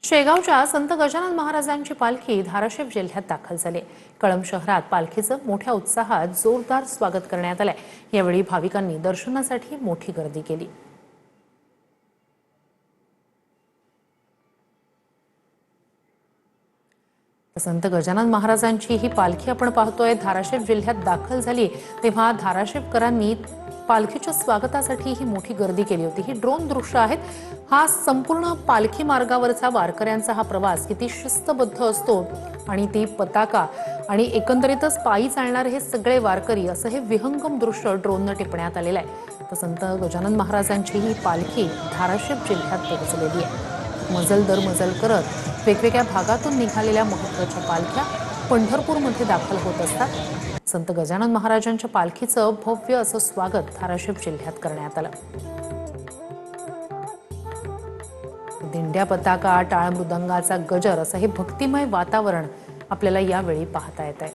शेगावच्या संत गजानन महाराजांची पालखी धाराशिव जिल्ह्यात दाखल झाली। कळंब शहरात पालखीचं मोठ्या उत्साहात जोरदार स्वागत करण्यात आलंय। यावेळी भाविकांनी दर्शनासाठी मोठी गर्दी केली। संत गजानन महाराजांची ही पालखी आपण पाहतोय धाराशिव जिल्ह्यात दाखल झाली, तेव्हा धाराशिवकरांनी पालखीच्या स्वागतासाठी ही मोठी गर्दी केली होती। ही ड्रोन दृश्य आहेत। हा संपूर्ण पालखी मार्गावरचा वारकऱ्यांचा हा प्रवास किती शिस्तबद्ध असतो आणि ती पताका आणि एकंदरीतच पायी चालणारे हे सगळे वारकरी असं हे विहंगम दृश्य ड्रोनने टिपण्यात आलेलं आहे। तर संत गजानन महाराजांची ही पालखी धाराशिव जिल्ह्यात पोहोचलेली आहे। मजल दर मजल करत वेगवेगळ्या भागातून निघालेल्या महत्त्वाच्या पालख्या पंढरपूरमध्ये दाखल होत असतात। संत गजानन महाराजांच्या पालखीचं भव्य असं स्वागत धाराशिव जिल्ह्यात करण्यात आलं। दिंड्या, पताका, टाळ मृदंगाचा गजर असं हे भक्तिमय वातावरण आपल्याला यावेळी पाहता येत आहे।